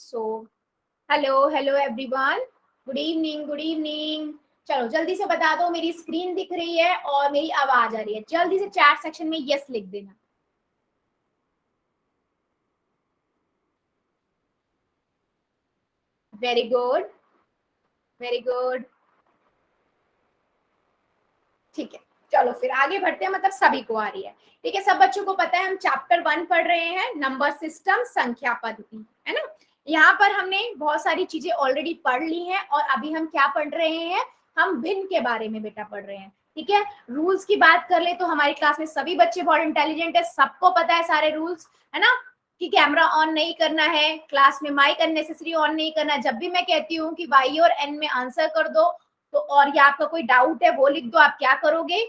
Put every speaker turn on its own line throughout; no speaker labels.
So hello hello everyone, good evening good evening. चलो जल्दी से बता दो, मेरी स्क्रीन दिख रही है और मेरी आवाज आ रही है? जल्दी से चैट सेक्शन में यस लिख देना। Very good, very good. ठीक है, चलो फिर आगे बढ़ते हैं। मतलब सभी को आ रही है? ठीक है, सब बच्चों को पता है हम चैप्टर 1 पढ़ रहे हैं, नंबर सिस्टम, संख्या पद्धति, है ना। यहाँ पर हमने बहुत सारी चीजें ऑलरेडी पढ़ ली हैं और अभी हम क्या पढ़ रहे हैं? हम भिन्न के बारे में बेटा पढ़ रहे हैं। ठीक है, रूल्स की बात कर ले तो हमारी क्लास में सभी बच्चे बहुत इंटेलिजेंट है, सबको पता है सारे रूल्स, है ना। कि कैमरा ऑन नहीं करना है, क्लास में माइक अननेसेसरी ऑन नहीं करना। जब भी मैं कहती हूँ कि वाई और एन में आंसर कर दो तो, और या आपका कोई डाउट है वो लिख दो, आप क्या करोगे?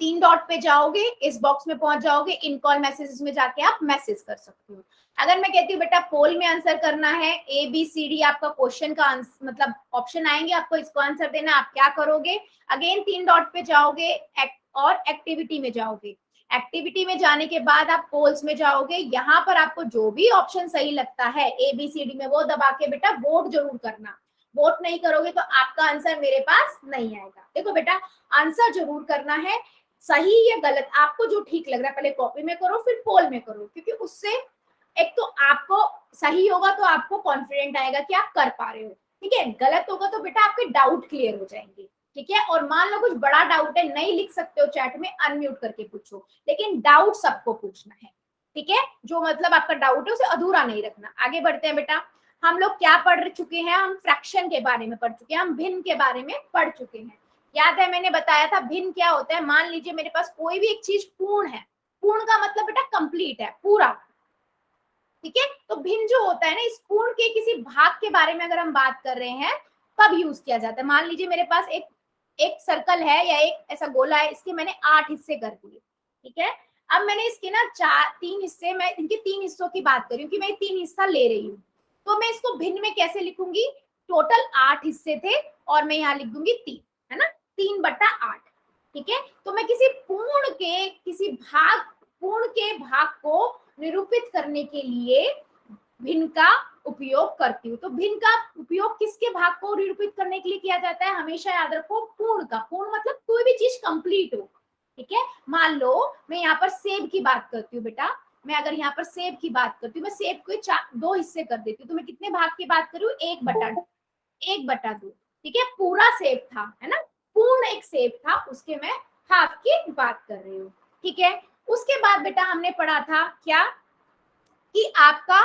3 डॉट पे जाओगे, इस बॉक्स में पहुंच जाओगे, इन कॉल मैसेजेस में जाके आप मैसेज कर सकते हो। अगर मैं कहती हूँ बेटा पोल में आंसर करना है, ए बी सी डी आपका क्वेश्चन का मतलब ऑप्शन आएंगे, आपको इसको आंसर देना, आप क्या करोगे? अगेन 3 डॉट पे जाओगे और एक्टिविटी में जाओगे। एक्टिविटी में जाने के बाद आप पोल्स में जाओगे, यहाँ पर आपको जो भी ऑप्शन सही लगता है ए बी सी डी में वो दबा के बेटा वोट जरूर करना। वोट नहीं करोगे तो आपका आंसर मेरे पास नहीं आएगा। देखो बेटा, आंसर जरूर करना है, सही या गलत आपको जो ठीक लग रहा है पहले कॉपी में करो फिर पोल में करो, क्योंकि उससे एक तो आपको सही होगा तो आपको कॉन्फिडेंट आएगा कि आप कर पा रहे हो। ठीक है, गलत होगा तो बेटा आपके डाउट क्लियर हो जाएंगे। ठीक है, और मान लो कुछ बड़ा डाउट है, नहीं लिख सकते हो चैट में, अनम्यूट करके पूछो, लेकिन डाउट सबको पूछना है। ठीक है, जो मतलब आपका डाउट है उसे अधूरा नहीं रखना। आगे बढ़ते हैं बेटा, हम लोग क्या पढ़ चुके हैं? हम फ्रैक्शन के बारे में पढ़ चुके हैं, हम भिन्न के बारे में पढ़ चुके हैं। याद है मैंने बताया था भिन्न क्या होता है? मान लीजिए मेरे पास कोई भी एक चीज पूर्ण है, पूर्ण का मतलब बेटा कंप्लीट है, पूरा। ठीक है, तो भिन्न जो होता है ना, इस पूर्ण के किसी भाग के बारे में अगर हम बात कर रहे हैं कब यूज किया जाता है? मान लीजिए मेरे पास एक एक सर्कल है या एक ऐसा गोला है, इसके मैंने 8 हिस्से कर दिए। ठीक है, अब मैंने इसके ना 3 हिस्से, मैं इनके 3 हिस्सों की बात कर रही हूँ कि मैं 3 हिस्सा ले रही हूँ, तो मैं इसको भिन्न में कैसे लिखूंगी? टोटल 8 हिस्से थे और मैं यहाँ लिख दूंगी 3, है ना, 3/8। ठीक है, तो मैं किसी पूर्ण के किसी भाग, पूर्ण के भाग को निरूपित करने के लिए भिन्न का उपयोग करती हूँ। तो भिन्न का उपयोग किसके भाग को निरूपित करने के लिए किया जाता है? हमेशा याद रखो पूर्ण का। पूर्ण मतलब कोई भी चीज कंप्लीट हो। ठीक है, मान लो मैं यहाँ पर सेब की बात करती हूँ बेटा, मैं अगर यहाँ पर सेब की बात करती हूँ, मैं सेब को 2 हिस्से कर देती हूँ, तो मैं कितने भाग की बात कर रही हूँ? 1/2। ठीक है, पूरा सेब था, है ना, पूर्ण एक सेब था, उसके मैं हाफ की बात कर रही हूँ। ठीक है, उसके बाद बेटा हमने पढ़ा था क्या कि आपका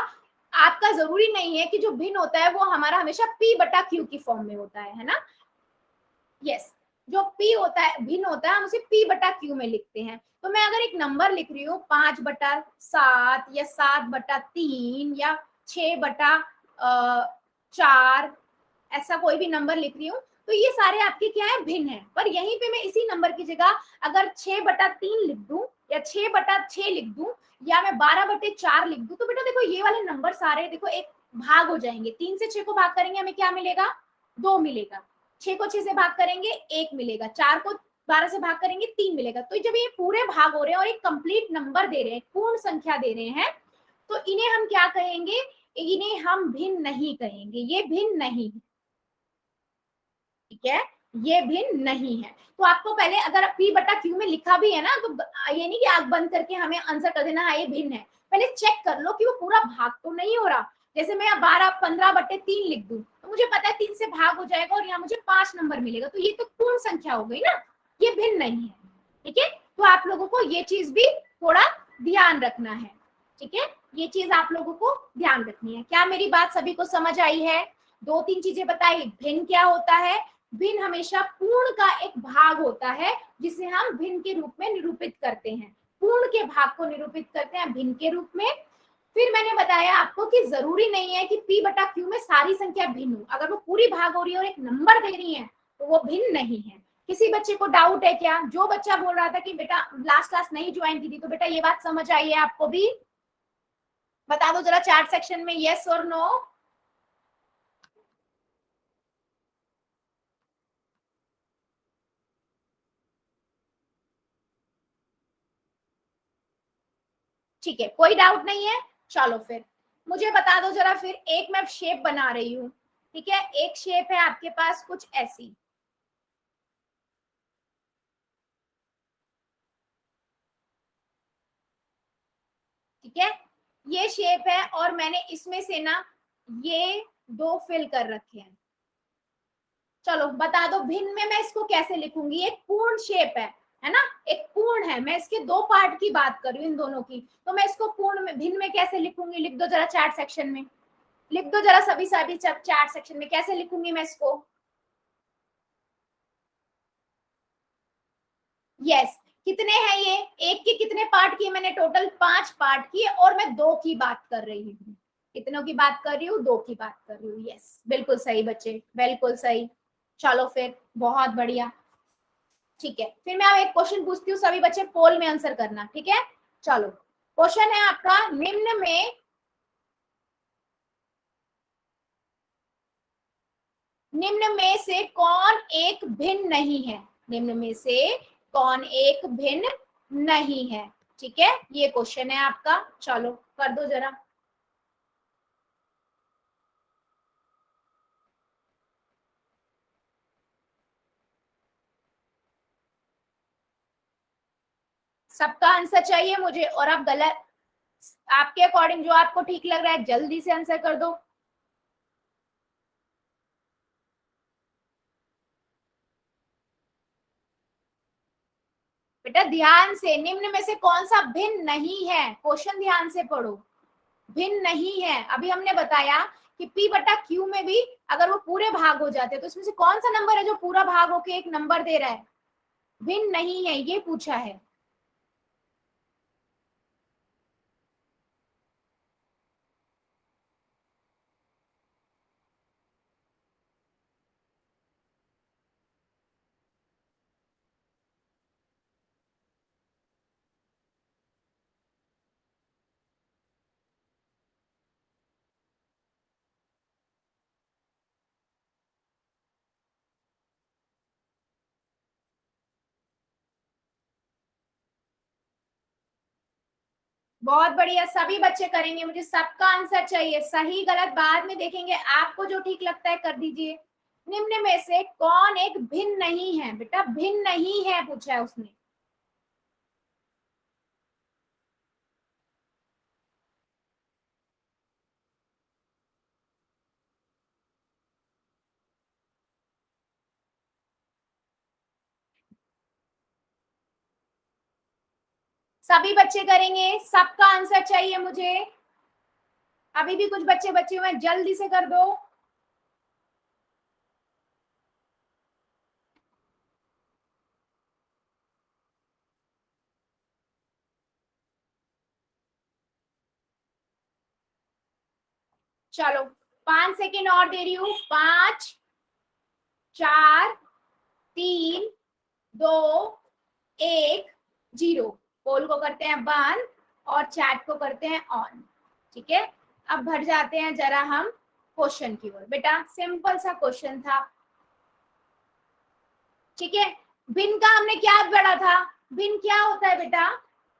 आपका जरूरी नहीं है कि जो भिन्न होता है वो हमारा हमेशा P/Q की फॉर्म में होता है ना। यस, जो P होता है, भिन्न होता है, हम उसे P/Q में लिखते हैं। तो मैं अगर एक नंबर लिख रही हूँ 5/7 या 7/3 या 6/4, ऐसा कोई भी नंबर लिख रही हूँ, तो ये सारे आपके क्या है? भिन्न है। पर यहीं पे मैं इसी नंबर की जगह अगर 6/3 लिख दूं या 6/6 लिख दूं या मैं 12/4 लिख दूं, तो बेटा देखो ये वाले नंबर सारे देखो एक भाग हो जाएंगे। 3 से 6 को भाग करेंगे हमें क्या मिलेगा? 2 मिलेगा। 6 को 6 से भाग करेंगे 1 मिलेगा। 4 को 12 से भाग करेंगे 3 मिलेगा। तो जब ये पूरे भाग हो रहे हैं और एक कंप्लीट नंबर दे रहे हैं, पूर्ण संख्या दे रहे हैं, तो इन्हें हम क्या कहेंगे? इन्हें हम भिन्न नहीं कहेंगे, ये भिन्न नहीं है। ठीक है, ये भिन्न नहीं है। तो आपको पहले अगर P/Q में लिखा भी है ना, तो ये नहीं कि आंख बंद करके हमें आंसर कर देना है ये भिन्न है, पहले चेक कर लो कि वो पूरा भाग तो नहीं हो रहा। जैसे मैं 15/3 लिख दूं, तो मुझे पता है 3 से भाग हो जाएगा और यहाँ मुझे 5 नंबर मिलेगा, तो ये तो पूर्ण संख्या हो गई ना, ये भिन्न नहीं है। ठीक है, तो आप लोगों को ये चीज भी थोड़ा ध्यान रखना है। ठीक है, ये चीज आप लोगों को ध्यान रखनी है। क्या मेरी बात सभी को समझ आई है? 2-3 चीजें बताई। भिन्न क्या होता है? भिन्न हमेशा पूर्ण का एक भाग होता है जिसे हम भिन्न के रूप में निरूपित करते हैं। पूर्ण के भाग को निरूपित करते हैं भिन्न के रूप में। फिर मैंने बताया आपको कि जरूरी नहीं है कि P/Q में सारी संख्या भिन्न हो। अगर वो पूरी भाग हो रही है और एक नंबर दे रही है तो वो भिन्न नहीं है। किसी बच्चे को डाउट है क्या? जो बच्चा बोल रहा था कि बेटा लास्ट क्लास नहीं ज्वाइन की थी, तो बेटा ये बात समझ आई है आपको भी? बता दो जरा चैट सेक्शन में यस और नो। ठीक है, कोई डाउट नहीं है। चलो फिर मुझे बता दो जरा फिर। एक मैं शेप बना रही हूँ, ठीक है, एक शेप है आपके पास कुछ ऐसी, ठीक है, ये शेप है और मैंने इसमें से ना ये दो फिल कर रखे हैं। चलो बता दो भिन्न में मैं इसको कैसे लिखूंगी। एक पूर्ण शेप है ना, एक पूर्ण है, मैं इसके दो पार्ट की बात कर रही हूँ इन दोनों की, तो मैं इसको पूर्ण में भिन्न में कैसे लिखूंगी, लिख दो जरा चैट सेक्शन में, लिख दो जरा सभी सभी चैट सेक्शन में, कैसे लिखूंगी मैं इसको। यस, कितने हैं ये, एक के कितने पार्ट किए मैंने, टोटल 5 पार्ट किए और मैं दो की बात कर रही हूँ, कितनों की बात कर रही हूँ, दो की बात कर रही हूँ। यस बिल्कुल सही बच्चे, बिल्कुल सही। चलो फिर बहुत बढ़िया, ठीक है, फिर मैं अब एक क्वेश्चन पूछती हूँ, सभी बच्चे पोल में आंसर करना, ठीक है। चलो क्वेश्चन है आपका, निम्न में से कौन एक भिन्न नहीं है, निम्न में से कौन एक भिन्न नहीं है, ठीक है, ये क्वेश्चन है आपका। चलो कर दो जरा। सबका आंसर चाहिए मुझे, और आप गलत, आपके अकॉर्डिंग जो आपको ठीक लग रहा है जल्दी से आंसर कर दो। बेटा ध्यान से, निम्न में से कौन सा भिन्न नहीं है, क्वेश्चन ध्यान से पढ़ो। भिन्न नहीं है, अभी हमने बताया कि P बटा Q में भी अगर वो पूरे भाग हो जाते हैं तो इसमें से कौन सा नंबर है जो पूरा भाग होके एक नंबर दे रहा है, भिन्न नहीं है, ये पूछा है। बहुत बढ़िया, सभी बच्चे करेंगे, मुझे सबका आंसर चाहिए, सही गलत बाद में देखेंगे, आपको जो ठीक लगता है कर दीजिए। निम्न में से कौन एक भिन्न नहीं है, बेटा भिन्न नहीं है पूछा है उसने। सभी बच्चे करेंगे, सबका आंसर चाहिए मुझे। अभी भी कुछ बच्चे बचे हुए हैं, जल्दी से कर दो। चलो 5 सेकेंड और दे रही हूँ, 5 4 3 2 1 0। पोल को करते हैं बंद और चैट को करते हैं ऑन, ठीक है। अब भर जाते हैं जरा हम क्वेश्चन की ओर। बेटा सिंपल सा क्वेश्चन था, ठीक है। भिन्न का हमने क्या पढ़ा था, भिन्न क्या होता है बेटा,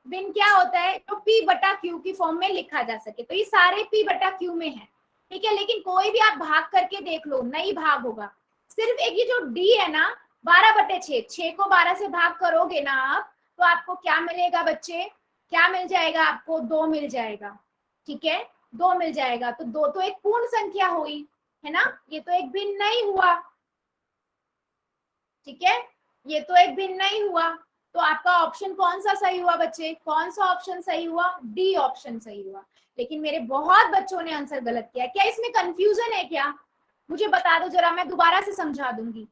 भिन्न क्या होता है, तो P बटा Q की फॉर्म में लिखा जा सके, तो ये सारे P बटा Q में है, ठीक है। लेकिन कोई भी आप भाग करके देख लो नहीं भाग होगा, सिर्फ एक ये जो D है ना, 12/6, 6 को 12 से भाग करोगे ना आप, तो आपको क्या मिलेगा बच्चे, क्या मिल जाएगा आपको, 2 मिल जाएगा, ठीक है, 2 मिल जाएगा। तो 2 तो एक पूर्ण संख्या हुई है ना, ये तो एक भिन्न नहीं हुआ, ठीक है, ये तो एक भिन्न नहीं हुआ। तो आपका ऑप्शन कौन सा सही हुआ बच्चे, कौन सा ऑप्शन सही हुआ, डी ऑप्शन सही हुआ। लेकिन मेरे बहुत बच्चों ने आंसर गलत किया, क्या इसमें कंफ्यूजन है क्या, मुझे बता दो जरा, मैं दोबारा से समझा दूंगी।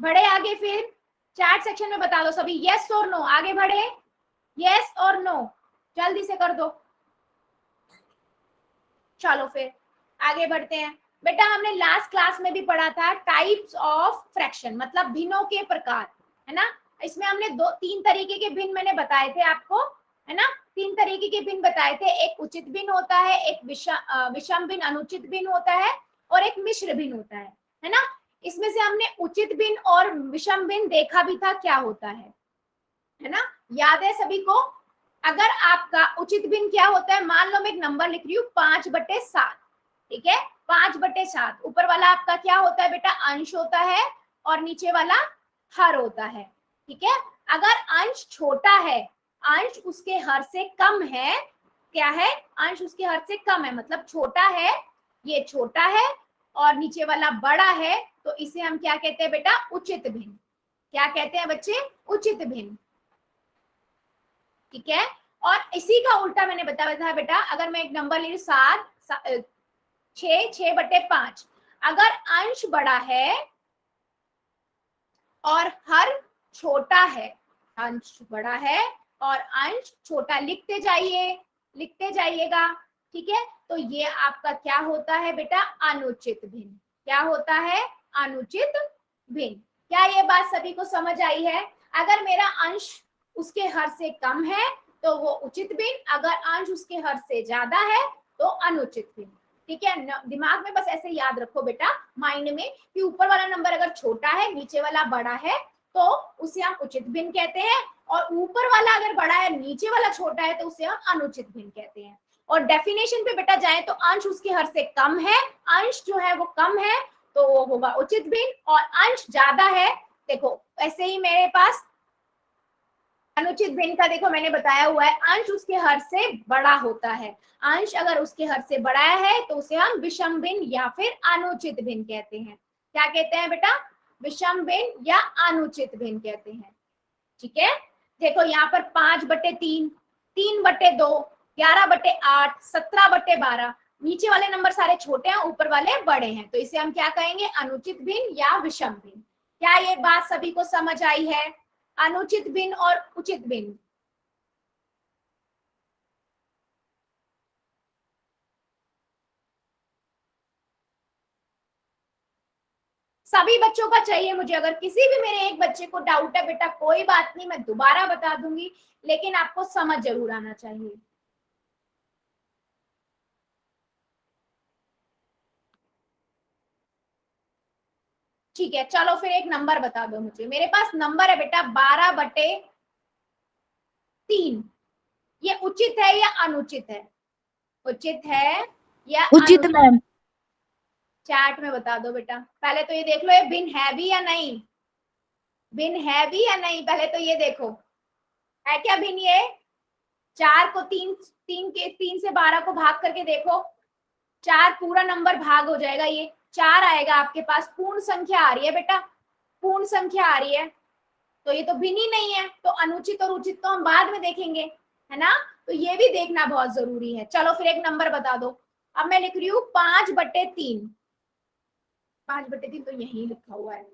बढ़े आगे फिर, चैट सेक्शन में बता दो सभी, यस और नो, आगे बढ़े, यस और नो, जल्दी से कर दो। चलो फिर आगे बढ़ते हैं। बेटा हमने लास्ट क्लास में भी पढ़ा था टाइप्स ऑफ फ्रैक्शन, मतलब भिन्नों के प्रकार, है ना। इसमें हमने 3 तरीके के भिन्न मैंने बताए थे आपको, है ना, 3 तरीके के भिन्न बताए थे, एक उचित भिन्न होता है, एक विषम भिन्न अनुचित भिन्न होता है, और एक मिश्र भिन्न होता है ना। इसमें से हमने उचित भिन्न और विषम भिन्न देखा भी था क्या होता है, है ना, याद है सभी को। अगर आपका उचित भिन्न क्या होता है, मान लो मैं एक नंबर लिख रही हूँ 5/7, ठीक है, 5/7, ऊपर वाला आपका क्या होता है बेटा, अंश होता है और नीचे वाला हर होता है, ठीक है। अगर अंश छोटा है, अंश उसके हर से कम है, क्या है, अंश उसके हर से कम है, मतलब छोटा है, ये छोटा है और नीचे वाला बड़ा है, तो इसे हम क्या कहते हैं बेटा, उचित भिन्न। क्या कहते हैं बच्चे, उचित भिन्न, ठीक है। और इसी का उल्टा मैंने बताया था बेटा, अगर मैं एक नंबर ले रही हूँ 6/5, अगर अंश बड़ा है और हर छोटा है, अंश बड़ा है और अंश छोटा, लिखते जाइए, लिखते जाइएगा, ठीक है। तो ये आपका क्या होता है बेटा, अनुचित भिन्न। क्या होता है, अनुचित भिन्न। क्या ये बात सभी को समझ आई है? अगर मेरा अंश उसके हर से कम है तो वो उचित भिन्न, अगर अंश उसके हर से ज्यादा है तो अनुचित भिन्न, ठीक है। दिमाग में बस ऐसे याद रखो बेटा, माइंड में, कि ऊपर वाला नंबर अगर छोटा है, नीचे वाला बड़ा है, तो उसे हम उचित भिन्न कहते हैं, और ऊपर वाला अगर बड़ा है, नीचे वाला छोटा है, तो उसे हम अनुचित भिन्न कहते हैं। और डेफिनेशन पे बेटा जाए तो अंश उसके हर से कम है, अंश जो है वो कम है तो वो होगा उचित भिन्न, और अंश ज्यादा है, देखो ऐसे ही मेरे पास अनुचित भिन्न का देखो मैंने बताया हुआ है, अंश उसके हर से बड़ा होता है, अंश अगर उसके हर से बड़ा है तो उसे हम विषम भिन्न या फिर अनुचित भिन्न कहते हैं। क्या कहते हैं बेटा, विषम भिन्न या अनुचित भिन्न कहते हैं, ठीक है। देखो यहाँ पर 5/3, 3/2, 11/8, 17/12, नीचे वाले नंबर सारे छोटे हैं, ऊपर वाले बड़े हैं, तो इसे हम क्या कहेंगे, अनुचित भिन्न या विषम भिन्न। क्या ये बात सभी को समझ आई है, अनुचित भिन्न और उचित भिन्न? सभी बच्चों का चाहिए मुझे, अगर किसी भी मेरे एक बच्चे को डाउट है बेटा, कोई बात नहीं, मैं दोबारा बता दूंगी, लेकिन आपको समझ जरूर आना चाहिए। ठीक है, चलो फिर एक नंबर बता दो मुझे, मेरे पास नंबर है बेटा 12/3, ये उचित है या अनुचित है, उचित है या
उचित
अनुचित?
मैम।
चैट में बता दो बेटा, पहले तो ये देख लो ये भिन्न है भी या नहीं, भिन्न है भी या नहीं, पहले तो ये देखो, है क्या भिन्न ये? 4 को 3 से 12 को भाग करके देखो, 4 पूरा नंबर भाग हो जाएगा, ये 4 आएगा आपके पास, पूर्ण संख्या आ रही है बेटा, पूर्ण संख्या आ रही है, तो ये तो भिन्न ही नहीं है, तो अनुचित और उचित तो हम बाद में देखेंगे, है ना, तो ये भी देखना बहुत जरूरी है। चलो फिर एक नंबर बता दो, अब मैं लिख रही हूँ 5/3, 5/3 तो यही लिखा हुआ है,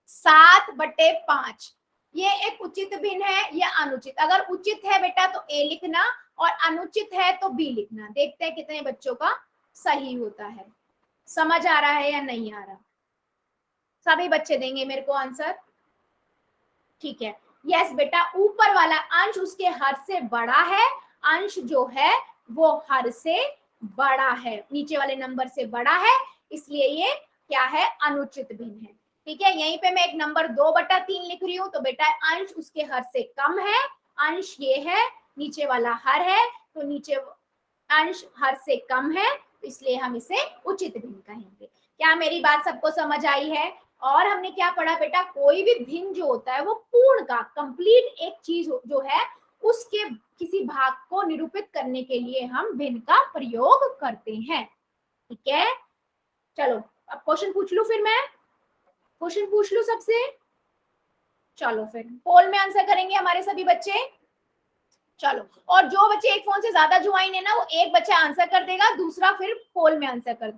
7/5, ये एक उचित भिन्न है या अनुचित? अगर उचित है बेटा तो ए लिखना, और अनुचित है तो बी लिखना, देखते हैं कितने बच्चों का सही होता है। समझ आ रहा है या नहीं आ रहा? सभी बच्चे देंगे मेरे को आंसर, ठीक है। यस बेटा, ऊपर वाला अंश उसके हर से बड़ा है, अंश जो है वो हर से बड़ा है, नीचे वाले नंबर से बड़ा है, इसलिए ये क्या है, अनुचित भिन्न है, ठीक है। यहीं पे मैं एक नंबर 2/3 लिख रही हूँ, तो बेटा अंश उसके हर से कम है, अंश ये है, नीचे वाला हर है, तो नीचे अंश हर से कम है, तो इसलिए हम इसे उचित भिन्न कहेंगे। क्या मेरी बात सबको समझ आई है? और हमने क्या पढ़ा बेटा, कोई भी भिन्न जो होता है वो पूर्ण का, कंप्लीट एक चीज जो है उसके किसी भाग को निरूपित करने के लिए हम भिन्न का प्रयोग करते हैं, ठीक है। चलो अब क्वेश्चन पूछ लूं, फिर मैं क्वेश्चन पूछ लूं सबसे, चलो फिर पोल में आंसर करेंगे हमारे सभी बच्चे। चलो, और जो बच्चे एक फोन से ज्यादा ज्वाइन है ना, वो एक बच्चा आंसर कर देगा, दूसरा फिर पोल में आंसर कर,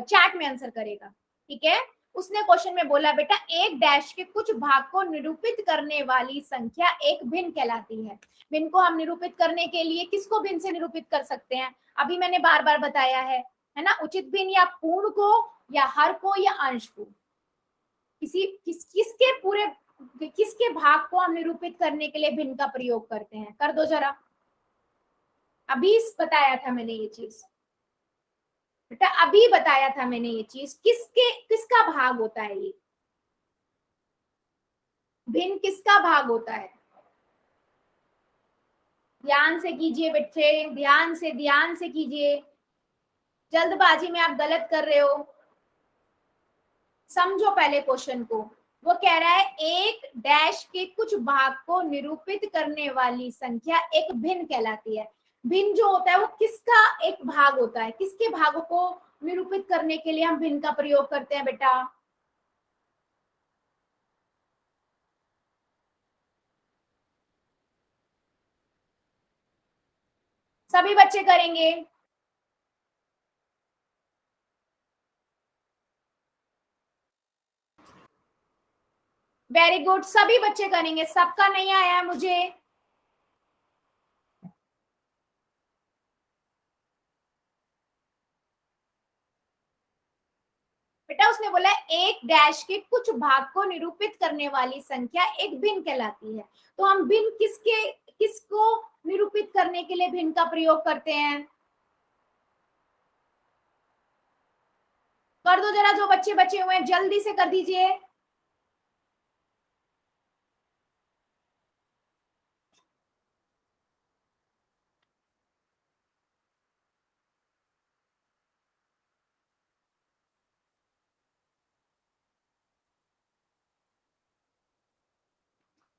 चैट में आंसर करेगा, ठीक है। उसने क्वेश्चन में बोला बेटा, एक डैश के कुछ भाग को निरूपित करने वाली संख्या एक भिन्न कहलाती है। भिन्न को हम निरूपित करने के लिए किसको भिन्न से निरूपित कर सकते हैं, अभी मैंने बार बार बताया है ना, उचित भिन्न या पूर्ण को या हर को या अंश को, किसके पूरे, किसके भाग को हम निरूपित करने के लिए भिन्न का प्रयोग करते हैं, कर दो जरा, अभी बताया था मैंने ये चीज बेटा, अभी बताया था मैंने ये चीज, किसका भाग होता है ये, भिन्न किसका भाग होता है? ध्यान से कीजिए बच्चे, ध्यान से कीजिए, जल्दबाजी में आप गलत कर रहे हो। समझो पहले क्वेश्चन को। वो कह रहा है एक डैश के कुछ भाग को निरूपित करने वाली संख्या एक भिन्न कहलाती है। भिन्न जो होता है वो किसका एक भाग होता है? किसके भागों को निरूपित करने के लिए हम भिन्न का प्रयोग करते हैं बेटा? सभी बच्चे करेंगे। वेरी गुड, सभी बच्चे करेंगे, सबका नहीं आया है मुझे। बेटा उसने बोला एक डैश के कुछ भाग को निरूपित करने वाली संख्या एक भिन्न कहलाती है। तो हम भिन्न किसको निरूपित करने के लिए भिन्न का प्रयोग करते हैं? कर दो जरा, जो बच्चे बचे हुए हैं जल्दी से कर दीजिए।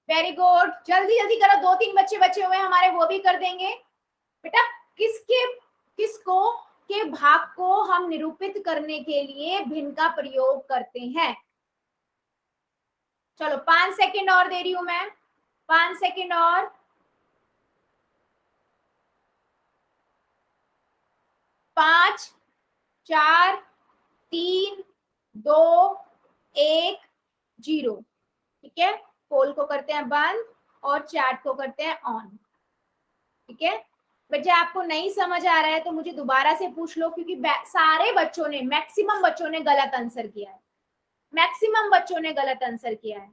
वेरी गुड, जल्दी जल्दी करो, दो तीन बच्चे बचे हुए हैं हमारे, वो भी कर देंगे। बेटा किसको के भाग को हम निरूपित करने के लिए भिन्न का प्रयोग करते हैं? चलो 5 सेकंड और दे रही हूं मैं, 5 सेकंड और। 5, 4, 3, 2, 1, 0। ठीक है, पोल को करते हैं बंद और चैट को करते हैं ऑन। ठीक है बच्चे, आपको नहीं समझ आ रहा है तो मुझे दोबारा से पूछ लो, क्योंकि सारे बच्चों ने, मैक्सिमम बच्चों ने गलत आंसर किया है। मैक्सिमम बच्चों ने गलत आंसर किया है।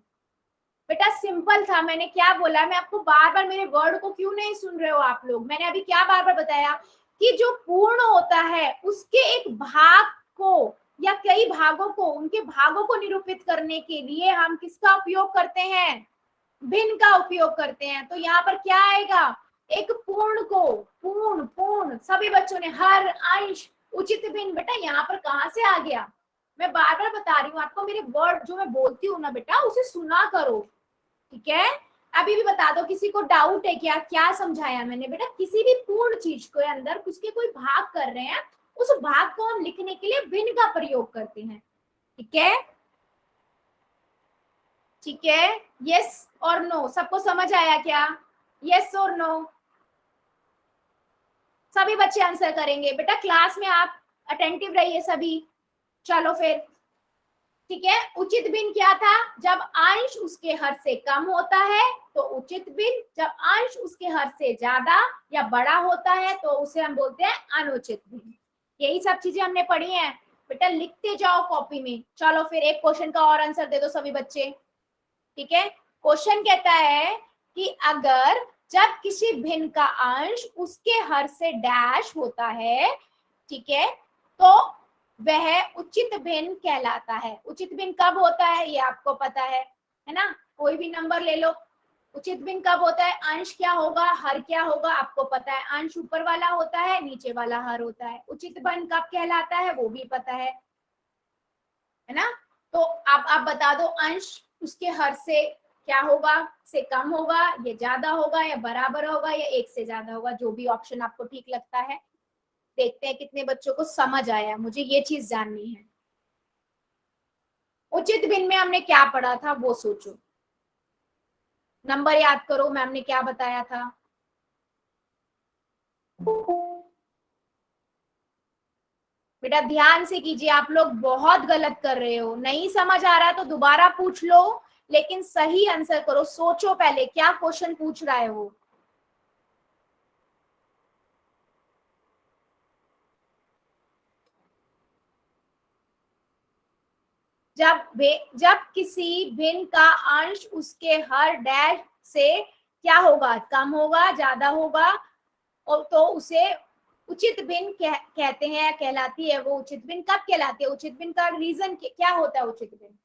बेटा सिंपल था, मैंने क्या बोला? मैं आपको बार बार, मेरे वर्ड को क्यों नहीं सुन रहे हो आप लोग? मैंने अभी क्या बार बार बताया कि जो पूर्ण होता है उसके एक भाग को या कई भागों को, उनके भागों को निरूपित करने के लिए हम किसका उपयोग करते हैं? भिन्न का उपयोग करते हैं। तो यहाँ पर क्या आएगा? एक पूर्ण को, पूर्ण पूर्ण, सभी बच्चों ने हर, अंश, उचित भिन्न। बेटा यहाँ पर कहाँ से आ गया? मैं बार बार बता रही हूँ आपको, मेरे वर्ड जो मैं बोलती हूँ ना बेटा, उसे सुना करो। ठीक है, अभी भी बता दो, किसी को डाउट है क्या? क्या समझाया मैंने? बेटा किसी भी पूर्ण चीज के अंदर उसके कोई भाग कर रहे हैं, उस भाग को हम लिखने के लिए भिन्न का प्रयोग करते हैं। ठीक है, ठीक है, यस और नो, सबको समझ आया क्या? यस और नो, सभी बच्चे आंसर करेंगे। बेटा क्लास में आप अटेंटिव रहिए सभी। चलो फिर, ठीक है, उचित भिन्न क्या था? जब अंश उसके हर से कम होता है तो उचित भिन्न, जब अंश उसके हर से ज्यादा या बड़ा होता है तो उसे हम बोलते हैं अनुचित भिन्न। यही सब चीजें हमने पढ़ी हैं। बेटा लिखते जाओ कॉपी में। चलो फिर एक क्वेश्चन का और आंसर दे दो सभी बच्चे। ठीक है, क्वेश्चन कहता है कि अगर जब किसी भिन्न का अंश उसके हर से डैश होता है, ठीक है, तो वह उचित भिन्न कहलाता है। उचित भिन्न कब होता है ये आपको पता है ना? कोई भी नंबर ले लो, उचित भिन्न कब होता है? अंश क्या होगा, हर क्या होगा, आपको पता है। अंश ऊपर वाला होता है, नीचे वाला हर होता है। उचित भिन्न कब कहलाता है वो भी पता है ना? तो आप बता दो, अंश उसके हर से क्या होगा? से कम होगा, ये ज्यादा होगा, या बराबर होगा, या एक से ज्यादा होगा? जो भी ऑप्शन आपको ठीक लगता है। देखते हैं कितने बच्चों को समझ आया, मुझे ये चीज जाननी है। उचित भिन्न में हमने क्या पढ़ा था वो सोचो, नंबर याद करो, मैम ने क्या बताया था। बेटा ध्यान से कीजिए, आप लोग बहुत गलत कर रहे हो। नहीं समझ आ रहा तो दोबारा पूछ लो, लेकिन सही आंसर करो। सोचो पहले क्या क्वेश्चन पूछ रहा है वो। जब किसी भिन्न का अंश उसके हर डैश से क्या होगा? कम होगा, ज्यादा होगा, और तो उसे उचित भिन्न कहते हैं या कहलाती है। वो उचित भिन्न कब कहलाती है? उचित भिन्न का रीजन क्या होता है? उचित भिन्न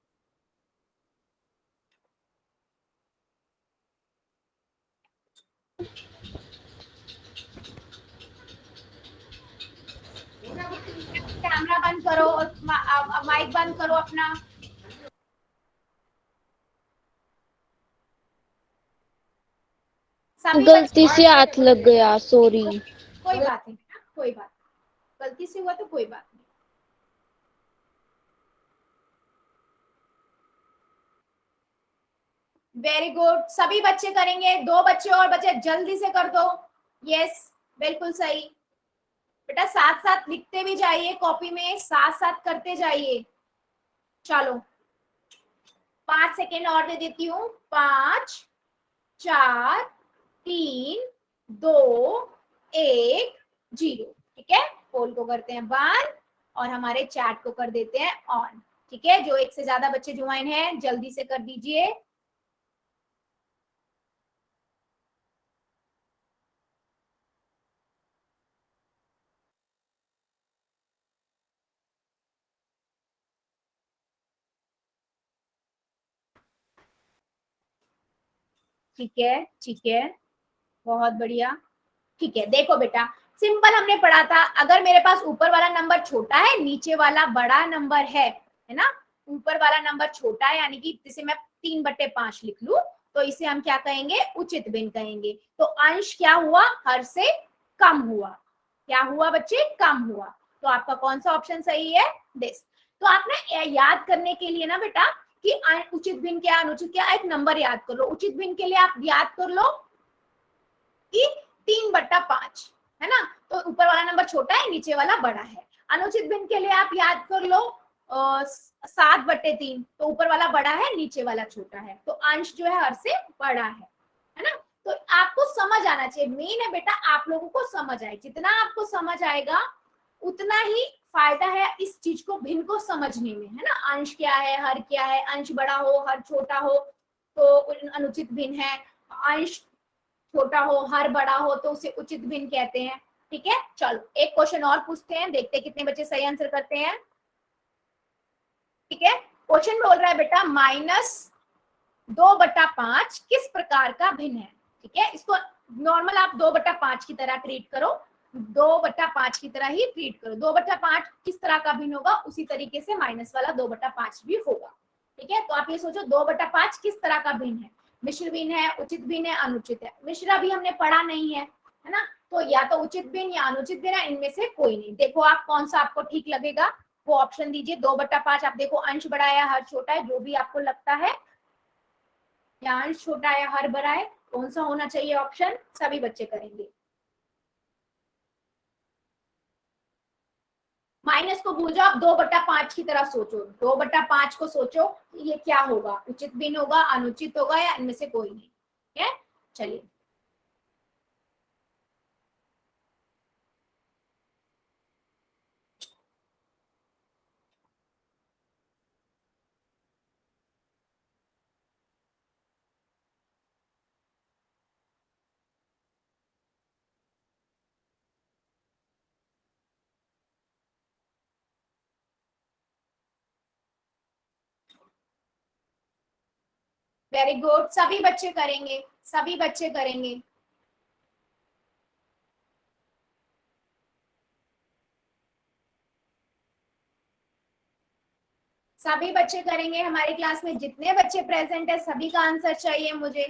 कैमरा बंद करो और माइक बंद करो अपना। सभी
गलती से हाथ लग गया, सॉरी।
कोई बात नहीं बेटा, कोई बात नहीं, गलती से हुआ तो कोई बात नहीं। वेरी गुड, सभी बच्चे करेंगे। 2 बच्चे और बचे, जल्दी से कर दो। यस, बिल्कुल सही बेटा, साथ साथ लिखते भी जाइए कॉपी में, साथ साथ करते जाइए। चलो 5 सेकेंड और दे देती हूँ। 5 4 3 2 1 0। ठीक है, पोल को करते हैं बंद और हमारे चैट को कर देते हैं ऑन। ठीक है, जो एक से ज्यादा बच्चे ज्वाइन हैं जल्दी से कर दीजिए। ठीक है, ठीक है, बहुत बढ़िया। ठीक है, देखो बेटा, सिंपल हमने पढ़ा था, अगर मेरे पास ऊपर वाला नंबर छोटा है, नीचे वाला बड़ा नंबर है ना, ऊपर वाला नंबर छोटा है यानी कि जैसे मैं 3/5 लिख लूं, तो इसे हम क्या कहेंगे, उचित भिन्न कहेंगे। तो अंश क्या हुआ, हर से कम हुआ। क्या हुआ बच्चे, कम हुआ। तो आपका कौन सा ऑप्शन सही है, दिस। तो आप ना याद करने के लिए ना बेटा कि उचित भिन्न क्या, अनुचित क्या, एक नंबर याद कर लो। उचित भिन्न के लिए आप याद कर लो कि 3/5 है ना, तो ऊपर वाला नंबर छोटा है, नीचे वाला बड़ा है। अनुचित भिन्न के लिए आप याद कर लो 7/3, तो ऊपर वाला बड़ा है, नीचे वाला छोटा है, तो अंश जो है हर से बड़ा है ना। तो आपको समझ आना चाहिए, मेन है बेटा आप लोगों को समझ आए। जितना आपको समझ आएगा उतना ही फायदा है इस चीज को, भिन्न को समझने में, है ना। अंश क्या है, हर क्या है, अंश बड़ा हो हर छोटा हो तो अनुचित भिन्न है, अंश छोटा हो हर बड़ा हो तो उसे उचित भिन्न कहते हैं। ठीक है, चलो एक क्वेश्चन और पूछते हैं, देखते हैं कितने बच्चे सही आंसर करते हैं। ठीक है, क्वेश्चन बोल रहा है बेटा -2/5 किस प्रकार का भिन्न है। ठीक है, इसको नॉर्मल आप 2/5 की तरह ट्रीट करो, 2/5 की तरह ही ट्रीट करो। 2/5 किस तरह का भिन्न होगा, उसी तरीके से माइनस वाला 2/5 भी होगा। ठीक है, तो आप ये सोचो 2/5 किस तरह का भिन्न है, मिश्र भिन्न है, उचित भिन्न है, अनुचित है। मिश्र भी हमने पढ़ा नहीं है ना, तो या तो उचित भिन्न या अनुचित भिन्न है, इनमें से कोई नहीं। देखो आप कौन सा आपको ठीक लगेगा वो ऑप्शन दीजिए। 2/5 आप देखो, अंश बड़ा है हर छोटा है, जो भी आपको लगता है, या अंश छोटा है हर बड़ा है, कौन सा होना चाहिए ऑप्शन, सभी बच्चे करेंगे। माइनस को भूल जाओ, आप 2/5 की तरह सोचो, 2/5 को सोचो ये क्या होगा, उचित भिन्न होगा, अनुचित होगा, या इनमें से कोई नहीं। ठीक है, चलिए वेरी गुड, सभी बच्चे करेंगे, सभी बच्चे करेंगे। सभी बच्चे करेंगे, हमारी क्लास में जितने बच्चे प्रेजेंट है सभी का आंसर चाहिए मुझे।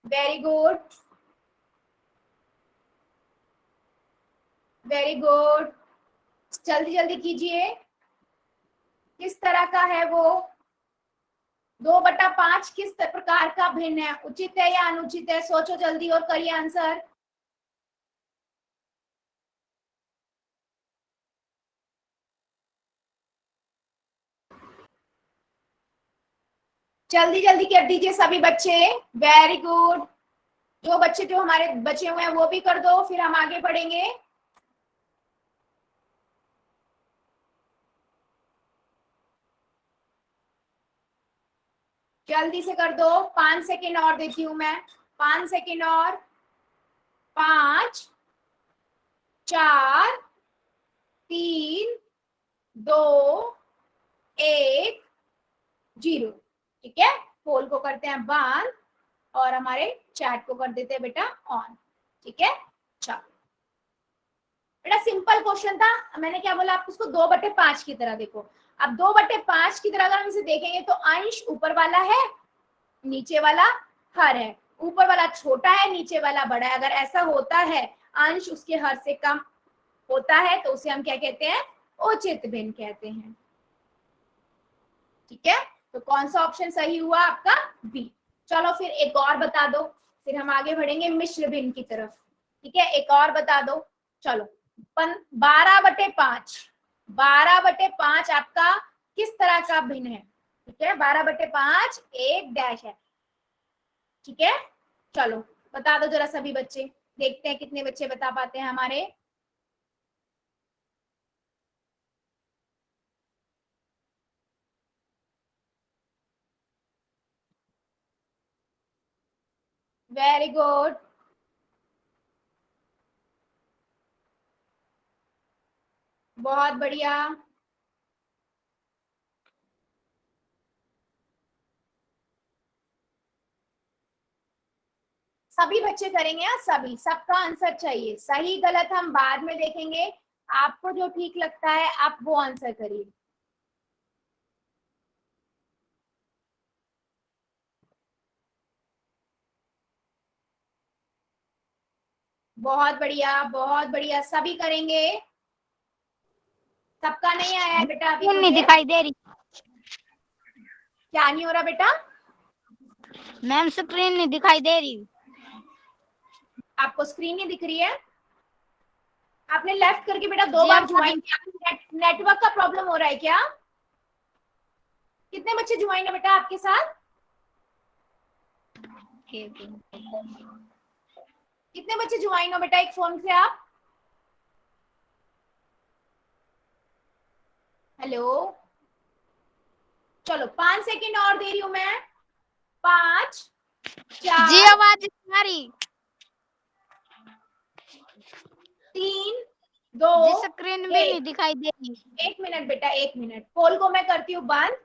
वेरी गुड, वेरी गुड, जल्दी जल्दी कीजिए। किस तरह का है वो, 2/5 किस प्रकार का भिन्न है, उचित है या अनुचित है, सोचो जल्दी और करिए आंसर। जल्दी जल्दी कर दीजिए सभी बच्चे। वेरी गुड, जो बच्चे जो हमारे बचे हुए हैं वो भी कर दो, फिर हम आगे बढ़ेंगे। जल्दी से कर दो, 5 सेकेंड और देती हूं मैं, 5 सेकेंड और। 5 4 3 2 1 0। ठीक है, पोल को करते हैं बंद और हमारे चैट को कर देते हैं बेटा ऑन। ठीक है, चलो बेटा सिंपल क्वेश्चन था। मैंने क्या बोला आपको, उसको 2/5 की तरह देखो। अब 2/5 की तरह अगर हम इसे देखेंगे तो अंश ऊपर वाला है, नीचे वाला हर है। ऊपर वाला छोटा है, नीचे वाला बड़ा है। अगर ऐसा होता है, अंश उसके हर से कम होता है, तो उसे हम क्या कहते हैं, उचित भिन्न कहते हैं। ठीक है, तो कौन सा ऑप्शन सही हुआ आपका, बी। चलो फिर एक और बता दो, फिर हम आगे बढ़ेंगे मिश्र भिन्न की तरफ। ठीक है, एक और बता दो। चलो 12/5, 12/5 आपका किस तरह का भिन्न है। ठीक है, 12/5 एक डैश है। ठीक है, चलो बता दो जरा सभी बच्चे, देखते हैं कितने बच्चे बता पाते हैं हमारे। वेरी गुड, बहुत बढ़िया। सभी बच्चे करेंगे, हाँ सभी, सबका आंसर चाहिए। सही गलत हम बाद में देखेंगे, आपको जो ठीक लगता है आप वो आंसर करिए। बहुत बढ़िया, बहुत बढ़िया, सभी करेंगे। सबका नहीं आया है बेटा अभी
नहीं
मुझे।
दिखाई दे रही
क्या नहीं हो रहा बेटा,
मैम, स्क्रीन नहीं दिखाई दे रही।
आपको स्क्रीन नहीं दिख रही है। आपने लेफ्ट करके बेटा 2 बार ज्वाइन किया, नेटवर्क का प्रॉब्लम हो रहा है क्या। कितने बच्चे ज्वाइन है बेटा आपके साथ, कितने बच्चे ज्वाइन हो बेटा एक फोन से आप। हेलो, चलो 5 सेकंड और दे रही हूं मैं। 5 4
जी आवाज आ रही।
3 2
जी स्क्रीन भी नहीं दिखाई दे रही।
1 मिनट बेटा, 1 मिनट। पोल को मैं करती हूँ बंद,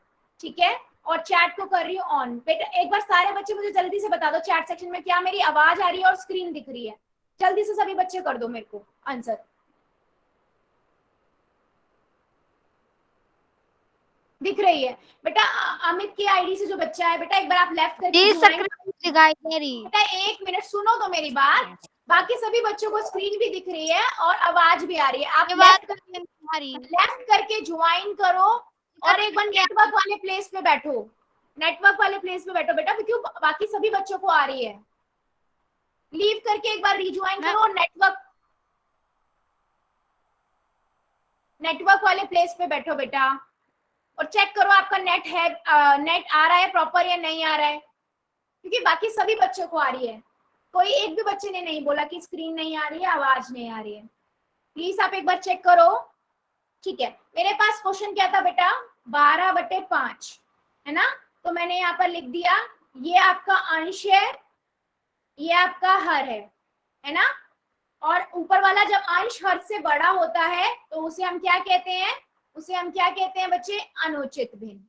ठीक है, और चैट को कर रही हूँ ऑन। बेटा एक बार सारे बच्चे मुझे जल्दी से बता दो चैट सेक्शन में, क्या मेरी आवाज आ रही है और स्क्रीन दिख रही है। जल्दी से सभी बच्चे कर दो मेरे को आंसर। दिख रही है बेटा। अमित की आईडी से जो बच्चा है बेटा, एक बार आप लेफ्ट करके
जी
ज्वाइन।
स्क्रीन दिखाई दे रही।
बेटा 1 मिनट सुनो तो मेरी बात। बाकी सभी बच्चों को स्क्रीन भी दिख रही है और आवाज भी आ रही है। आप लेफ्ट करके ज्वाइन करो और एक बार नेटवर्क वाले प्लेस पे बैठो, नेटवर्क वाले प्लेस पे बैठो बेटा, क्योंकि बाकी सभी बच्चों को आ रही है। लीव करके एक बार रिज्वाइन करो, नेटवर्क वाले प्लेस पे बैठो बेटा, और चेक करो आपका नेट है, नेट आ रहा है प्रॉपर या नहीं आ रहा है, क्योंकि बाकी सभी बच्चों को आ रही है। कोई एक भी बच्चे ने नहीं बोला कि स्क्रीन नहीं आ रही है, आवाज नहीं आ रही है। प्लीज आप एक बार चेक करो। ठीक है, मेरे पास क्वेश्चन क्या था बेटा, 12/5 है ना, तो मैंने यहाँ पर लिख दिया ये आपका अंश है, ये आपका हर है ना। और ऊपर वाला जब अंश हर से बड़ा होता है तो उसे हम क्या कहते हैं, उसे हम क्या कहते हैं बच्चे, अनुचित भिन्न।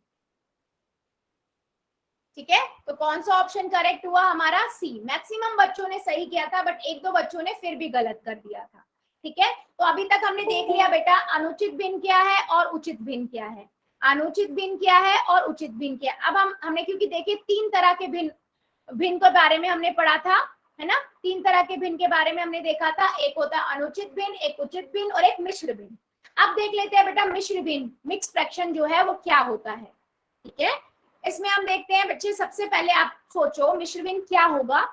ठीक है, तो कौन सा ऑप्शन करेक्ट हुआ हमारा, सी। मैक्सिमम बच्चों ने सही किया था, बट 1-2 बच्चों ने फिर भी गलत कर दिया था। ठीक है, तो अभी तक हमने देख लिया बेटा अनुचित भिन्न क्या है और उचित भिन्न क्या है। अनुचित भिन्न क्या है और उचित भिन्न क्या है। अब हमने क्योंकि देखिए 3 तरह के भिन्न के बारे में हमने पढ़ा था, है ना। 3 तरह के भिन्न के बारे में हमने देखा था, एक होता है अनुचित भिन्न, एक उचित भिन्न और एक मिश्र भिन्न। अब देख लेते हैं बेटा मिश्र भिन्न, मिक्स फ्रैक्शन जो है वो क्या होता है। ठीक है, इसमें हम देखते हैं बच्चे, सबसे पहले आप सोचो मिश्र भिन्न क्या होगा।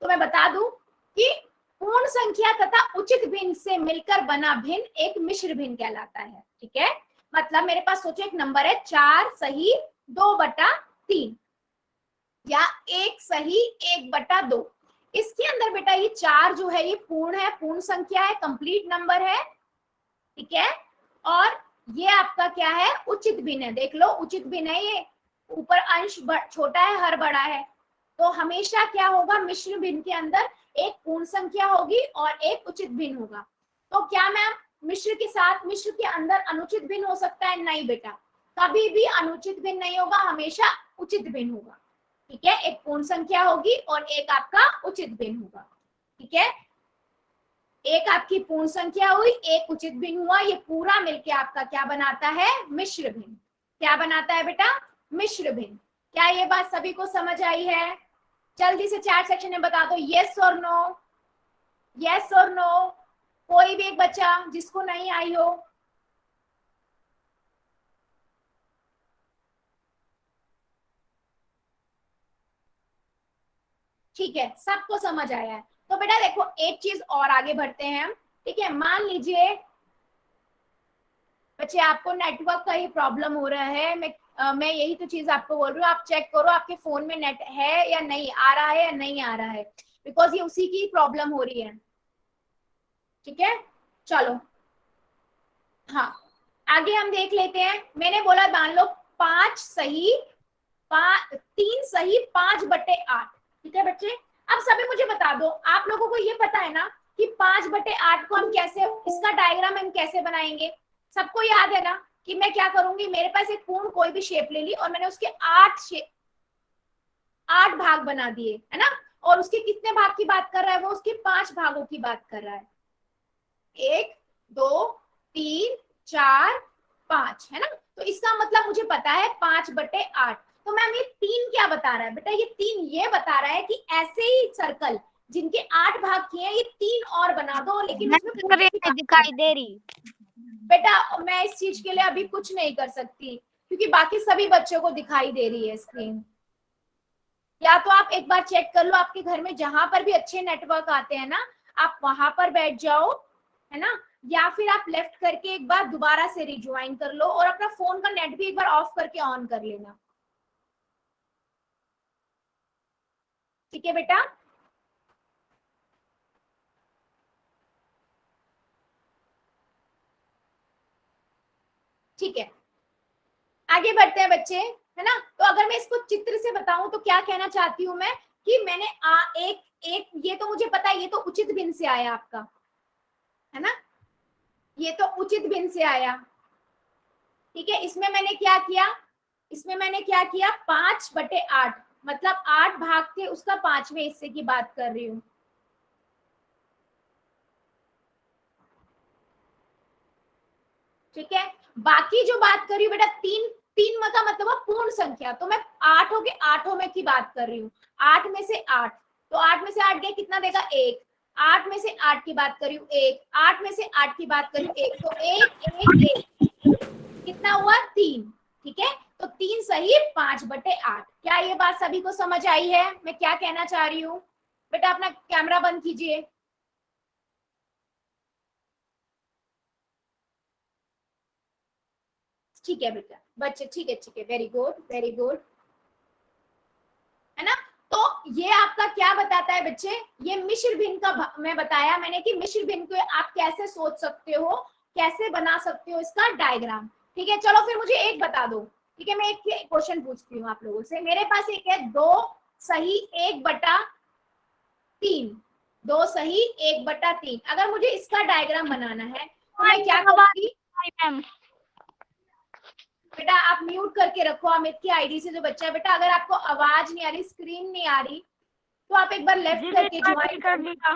तो मैं बता दूं कि पूर्ण संख्या तथा उचित भिन्न से मिलकर बना भिन्न एक मिश्र भिन्न कहलाता है। ठीक है, मतलब मेरे पास सोचो एक नंबर है 4 सही 2/3 या 1 सही 1/2। इसके अंदर बेटा ये 4 जो है ये पूर्ण है, पूर्ण संख्या है, कंप्लीट नंबर है। ठीक है, और ये आपका क्या है, उचित भिन्न है। देख लो उचित भिन्न है, ये ऊपर अंश छोटा है, हर बड़ा है। तो हमेशा क्या होगा, मिश्र भिन्न के अंदर एक पूर्ण संख्या होगी और एक उचित भिन्न होगा। तो क्या मैम मिश्र के साथ, मिश्र के अंदर अनुचित भिन्न हो सकता है, नहीं बेटा, कभी भी अनुचित भिन्न नहीं होगा, हमेशा उचित भिन्न होगा। ठीक है, एक पूर्ण संख्या होगी और एक आपका उचित भिन्न होगा। ठीक है, एक आपकी पूर्ण संख्या हुई, एक उचित भिन्न हुआ, ये पूरा मिलके आपका क्या बनाता है, मिश्र भिन्न। क्या बनाता है बेटा, मिश्र भिन्न। क्या ये बात सभी को समझ आई है? जल्दी से चैट सेक्शन में बता दो यस और नो, यस और नो। कोई भी एक बच्चा जिसको नहीं आई हो। ठीक है, सबको समझ आया है। तो बेटा देखो एक चीज और आगे बढ़ते हैं हम। ठीक है, मान लीजिए बच्चे आपको नेटवर्क का ही प्रॉब्लम हो रहा है। मैं यही तो चीज आपको बोल रही हूँ, आप चेक करो आपके फोन में नेट है या नहीं, आ रहा है या नहीं आ रहा है, बिकॉज ये उसी की प्रॉब्लम हो रही है। ठीक है, चलो हाँ आगे हम देख लेते हैं। मैंने बोला मान लो 3 सही 5/8। ठीक है बच्चे, अब सभी मुझे बता दो, आप लोगों को ये पता है ना कि 5/8 को हम कैसे, इसका डायग्राम हम कैसे बनाएंगे? सबको याद है ना कि मैं क्या करूंगी, मेरे पास एक पूर्ण कोई भी शेप ले ली और मैंने उसके 8 भाग बना दिए, है ना। और उसके कितने भाग की बात कर रहा है वो, उसके 5 भागों की बात कर रहा है। 1 2 3 4 5, है ना। तो इसका मतलब मुझे पता है 5/8। तो मैम ये 3 क्या बता रहा है बेटा, ये 3 ये बता रहा है कि ऐसे ही सर्कल जिनके 8 भाग किए हैं, ये 3 और बना दो, लेकिन
मैम
उसमें
स्क्रीन नहीं दिखाई दे रही।
बेटा मैं इस चीज के लिए अभी कुछ नहीं कर सकती, क्योंकि बाकी सभी बच्चों को दिखाई दे रही है स्क्रीन। या तो आप एक बार चेक कर लो आपके घर में जहां पर भी अच्छे नेटवर्क आते हैं ना, आप वहां पर बैठ जाओ, है ना। या फिर आप लेफ्ट करके एक बार दोबारा से रिज्वाइन कर लो और अपना फोन का नेट भी एक बार ऑफ करके ऑन कर लेना। ठीक है बेटा, ठीक है आगे बढ़ते हैं बच्चे, है ना। तो अगर मैं इसको चित्र से बताऊं तो क्या कहना चाहती हूँ मैं कि मैंने एक एक ये तो मुझे पता है, ये तो उचित भिन्न से आया आपका, है ना, ये तो उचित भिन्न से आया। ठीक है, इसमें मैंने क्या किया, इसमें मैंने क्या किया, 5/8 मतलब 8 भाग थे, उसका 5वें हिस्से की बात कर रही हूँ। ठीक है, बाकी जो बात कर रही हूँ बेटा, 3 3 का मतलब पूर्ण संख्या, तो मैं 8 के 8 में की बात कर रही हूँ। 8 में से 8, तो 8 में से 8 गया कितना देगा, 1। 8 में से 8 की बात कर रही हूँ 1, 8 में से 8 की बात कर रही हूँ 1, तो 1 1 1 कितना हुआ, 3। ठीक है, तो 3 सही 5/8। क्या ये बात सभी को समझ आई है, मैं क्या कहना चाह रही हूँ? बेटा अपना कैमरा बंद कीजिए। ठीक है बेटा बच्चे, ठीक है, वेरी गुड वेरी गुड, है ना। तो ये आपका क्या बताता है बच्चे, ये मिश्र भिन्न का मैं बताया मैंने कि मिश्र भिन्न को आप कैसे सोच सकते हो, कैसे बना सकते हो इसका डायग्राम। ठीक है, चलो फिर मुझे एक बता दो। ठीक है, मैं एक क्वेश्चन पूछती हूँ आप लोगों से। मेरे पास एक है 2 सही 1/3, 2 सही 1/3। अगर मुझे इसका डायग्राम बनाना है तो मैं क्या करूंगी?
मैम
बेटा आप म्यूट करके रखो अमित की आईडी से जो बच्चा है। बेटा अगर आपको आवाज नहीं आ रही, स्क्रीन नहीं आ रही, तो आप एक बार लेफ्ट करके ज्वाइन कर लिया।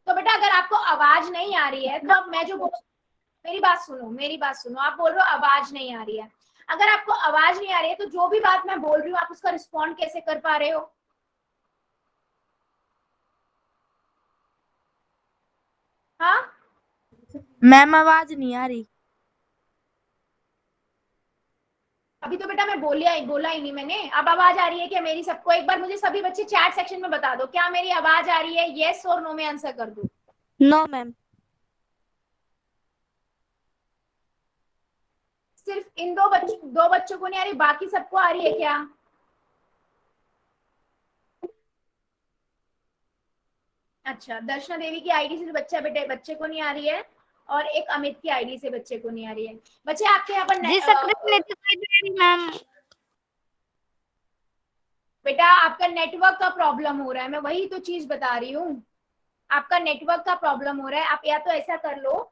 तो बेटा अगर आपको आवाज नहीं आ रही है तो अब मैं जो मेरी बात सुनो, मेरी बात सुनो, आप बोल रहे हो आवाज नहीं आ रही है। अगर आपको आवाज नहीं आ रही है तो जो भी बात मैं बोल रही हूँ आप उसका रिस्पॉन्ड कैसे कर पा रहे हो? हाँ
मैम आवाज नहीं आ रही।
अभी तो बेटा मैं बोला ही नहीं मैंने। अब आवाज आ रही है क्या मेरी सबको? एक बार मुझे सभी बच्चे चैट सेक्शन में बता दो, क्या मेरी आवाज आ रही है? येस और नो में आंसर कर दो।
No ma'am.
सिर्फ इन दो बच्चों को नहीं आ रही, बाकी सबको आ रही है क्या? अच्छा, दर्शना देवी की आईडी से बच्चे को नहीं आ रही है, और एक अमित की आईडी से बच्चे को नहीं आ रही है। बच्चे आपके यहाँ पर
जी स्क्रीन नहीं दिखाई दे रही मैम।
बेटा आपका नेटवर्क का प्रॉब्लम हो रहा है, मैं वही तो चीज बता रही हूँ, आपका नेटवर्क का प्रॉब्लम हो रहा है। आप या तो ऐसा कर लो,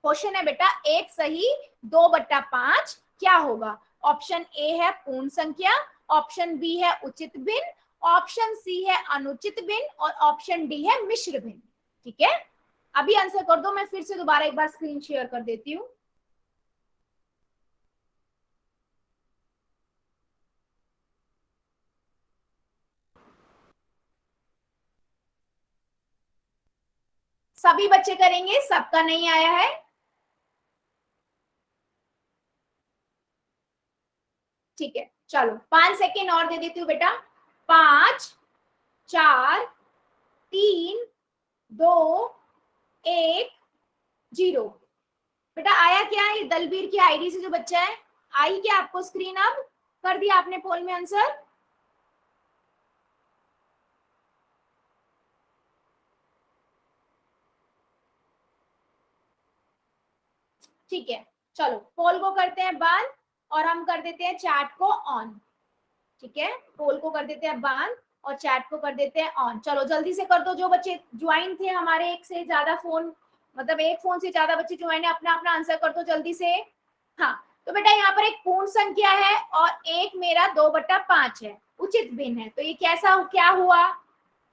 क्वेश्चन है बेटा, एक सही 2/5 क्या होगा? ऑप्शन ए है पूर्ण संख्या, ऑप्शन बी है उचित भिन्न, ऑप्शन सी है अनुचित भिन्न और ऑप्शन डी है मिश्र भिन्न। ठीक है, अभी आंसर कर दो। मैं फिर से दोबारा एक बार स्क्रीन शेयर कर देती हूँ। सभी बच्चे करेंगे, सबका नहीं आया है। ठीक है, चलो 5 सेकेंड और दे देती हूँ बेटा। 5 4 3 2 1 0। बेटा आया क्या? ये दलबीर की आईडी से जो बच्चा है, आई क्या आपको स्क्रीन? अब कर दिया आपने पोल में आंसर? ठीक है, चलो पोल को करते हैं बंद और हम कर देते हैं चैट को ऑन। ठीक है, पोल को कर देते हैं बंद और चैट को कर देते हैं ऑन। चलो जल्दी से कर दो, जो बच्चे ज्वाइन थे हमारे, एक से ज्यादा फोन, मतलब एक फोन से ज्यादा बच्चे ज्वाइन है, अपना अपना आंसर कर दो जल्दी से। हाँ, तो बेटा यहाँ पर एक पूर्ण संख्या है और एक मेरा 2/5 है, उचित भिन्न है। तो ये कैसा क्या हुआ?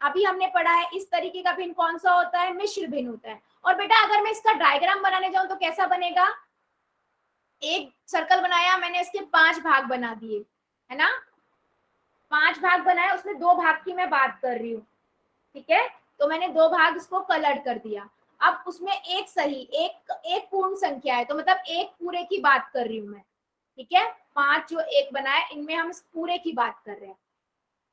अभी हमने पढ़ा है इस तरीके का भिन्न कौन सा होता है? मिश्र भिन्न होता है। और बेटा अगर मैं इसका डायग्राम बनाने जाऊं तो कैसा बनेगा? एक सर्कल बनाया मैंने, इसके 5 भाग बना दिए, है ना? 5 भाग बनाया, उसमें 2 भाग की मैं बात कर रही हूँ। ठीक है, तो मैंने 2 भाग इसको कलर कर दिया। अब उसमें एक सही, एक पूर्ण संख्या है, तो मतलब एक पूरे की बात कर रही हूँ मैं। ठीक है, 5 जो एक बनाए, इनमें हम इस पूरे की बात कर रहे हैं,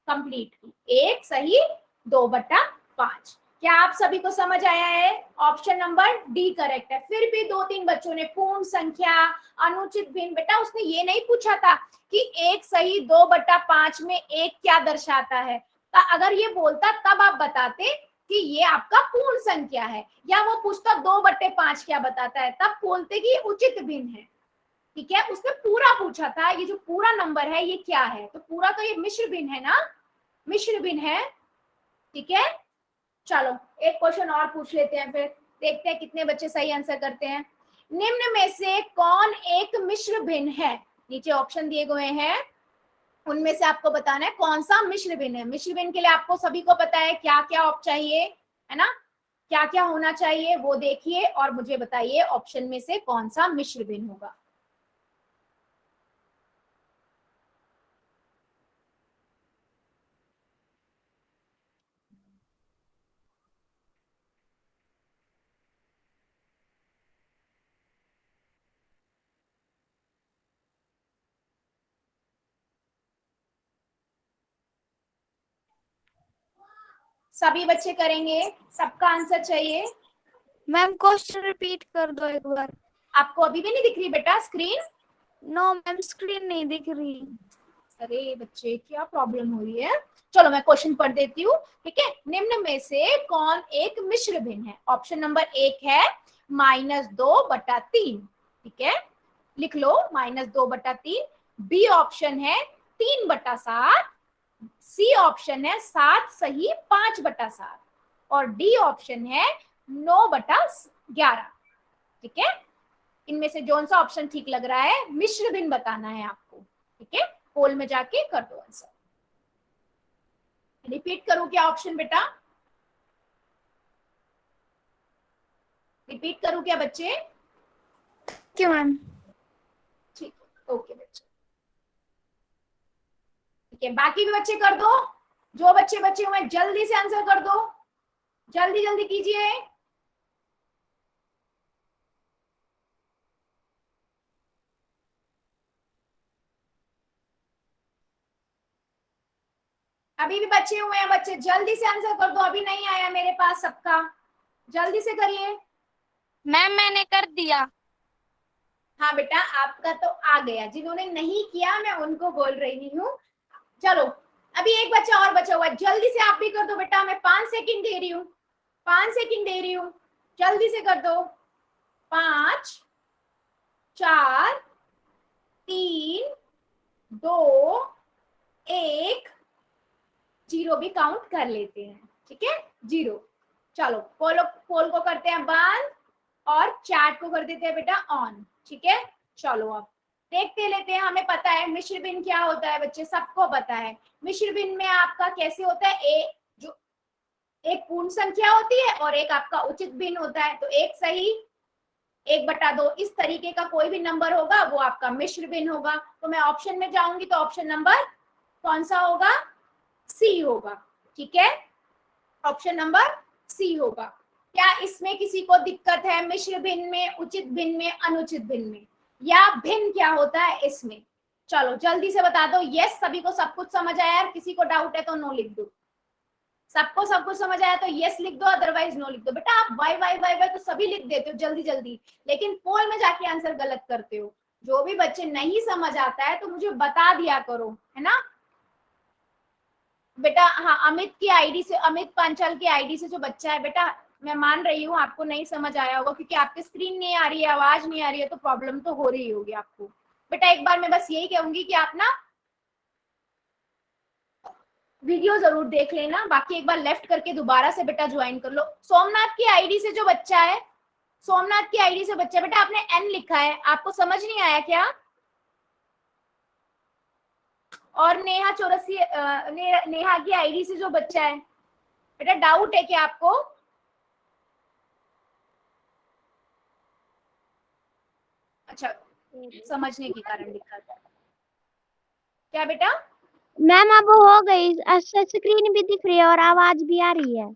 कंप्लीट की। एक सही 2/5। क्या आप सभी को समझ आया है? ऑप्शन नंबर डी करेक्ट है। फिर भी 2-3 बच्चों ने पूर्ण संख्या, अनुचित भिन्न, बेटा उसने ये नहीं पूछा था कि एक सही 2/5 में एक क्या दर्शाता है। अगर ये बोलता तब आप बताते कि ये आपका पूर्ण संख्या है, या वो पूछता 2/5 क्या बताता है, तब बोलते कि ये उचित भिन्न है। ठीक है, उसने पूरा पूछा था, ये जो पूरा नंबर है ये क्या है? तो पूरा तो ये मिश्र भिन्न है ना, मिश्र भिन्न है। ठीक है, चलो एक क्वेश्चन और पूछ लेते हैं, फिर देखते हैं कितने बच्चे सही आंसर करते हैं। निम्न में से कौन एक मिश्र भिन्न है? नीचे ऑप्शन दिए गए हैं, उनमें से आपको बताना है कौन सा मिश्र भिन्न है। मिश्र भिन्न के लिए आपको सभी को पता है क्या क्या चाहिए, है ना? क्या क्या होना चाहिए वो देखिए और मुझे बताइए ऑप्शन में से कौन सा मिश्र भिन्न होगा। सभी बच्चे करेंगे, सबका आंसर चाहिए।
मैम क्वेश्चन रिपीट कर दो एक बार।
आपको अभी भी नहीं दिख रही बेटा स्क्रीन?
नो मैम, स्क्रीन नहीं दिख रही।
अरे बच्चे क्या प्रॉब्लम हो रही है? चलो मैं क्वेश्चन पढ़ देती हूँ। ठीक है, निम्न में से कौन एक मिश्र भिन्न है? ऑप्शन नंबर 1 है -2/3। ठीक है, लिख लो -2/3। बी ऑप्शन है 3/7, सी ऑप्शन है 7 सही 5/7 और डी ऑप्शन है 9/11। ठीक है, इनमें से कौन सा ऑप्शन ठीक लग रहा है? मिश्र भिन्न बताना है आपको। ठीक है, पोल में जाके कर दो आंसर। रिपीट करूं क्या ऑप्शन बेटा? रिपीट करूं क्या बच्चे?
क्यों मैम?
ठीक, ओके बच्चे। ठीक है, बाकी भी बच्चे कर दो, जो बच्चे बच्चे हुए जल्दी से आंसर कर दो, जल्दी जल्दी कीजिए। अभी भी बच्चे हुए हैं, बच्चे जल्दी से आंसर कर दो, अभी नहीं आया मेरे पास सबका, जल्दी से करिए।
मैम मैंने कर दिया।
हाँ बेटा आपका तो आ गया, जिन्होंने नहीं किया मैं उनको बोल रही हूँ। चलो अभी एक बच्चा और बचा हुआ है, जल्दी से आप भी कर दो बेटा, मैं 5 सेकंड दे रही हूँ, 5 सेकंड दे रही हूँ, जल्दी से कर दो। 5 4 3 2 1 0 भी काउंट कर लेते हैं। ठीक है, 0। चलो पोल को करते हैं बंद और चैट को कर देते हैं बेटा ऑन। ठीक है, चलो अब देखते लेते हैं। हमें पता है मिश्र भिन्न क्या होता है बच्चे, सबको पता है। मिश्र भिन्न में आपका कैसे होता है, जो एक पूर्ण संख्या होती है और एक आपका उचित भिन्न होता है। तो एक सही 1/2 इस तरीके का कोई भी नंबर होगा वो आपका मिश्र भिन्न होगा। तो मैं ऑप्शन में जाऊंगी तो ऑप्शन नंबर कौन सा होगा, सी होगा। ठीक है, ऑप्शन नंबर सी होगा। क्या इसमें किसी को दिक्कत है, मिश्र भिन्न में, उचित भिन्न में, अनुचित भिन्न में, या भिन्न क्या होता है इसमें? चलो जल्दी से बता दो। यस, सभी को सब कुछ समझ आया? किसी को डाउट है तो नो लिख दो। सबको सब कुछ समझ आया तो यस लिख दो, अदरवाइज नो लिख दो। बेटा आप वाई वाई वाई वाई तो सभी लिख देते हो जल्दी जल्दी, लेकिन पोल में जाके आंसर गलत करते हो। जो भी बच्चे नहीं समझ आता है तो मुझे बता दिया करो, है ना बेटा। हाँ, अमित की आईडी से, अमित पांचाल की आईडी से जो बच्चा है बेटा, मैं मान रही हूँ आपको नहीं समझ आया होगा क्योंकि आपकी स्क्रीन नहीं आ रही है, आवाज नहीं आ रही है, तो प्रॉब्लम तो हो रही होगी आपको। बेटा एक बार मैं बस यही कहूंगी कि आप ना वीडियो जरूर देख लेना, बाकी एक बार लेफ्ट करके दोबारा से बेटा ज्वाइन कर लो। सोमनाथ की आईडी से जो बच्चा है, सोमनाथ की आईडी से बच्चा, बेटा आपने एन लिखा है, आपको समझ नहीं आया क्या? और नेहा चौरसी, नेहा की आईडी से जो बच्चा है बेटा, डाउट है क्या आपको? अच्छा, समझने के कारण लिखा था क्या बेटा?
मैम अब हो गई, स्क्रीन भी दिख रही है और आवाज भी आ रही है।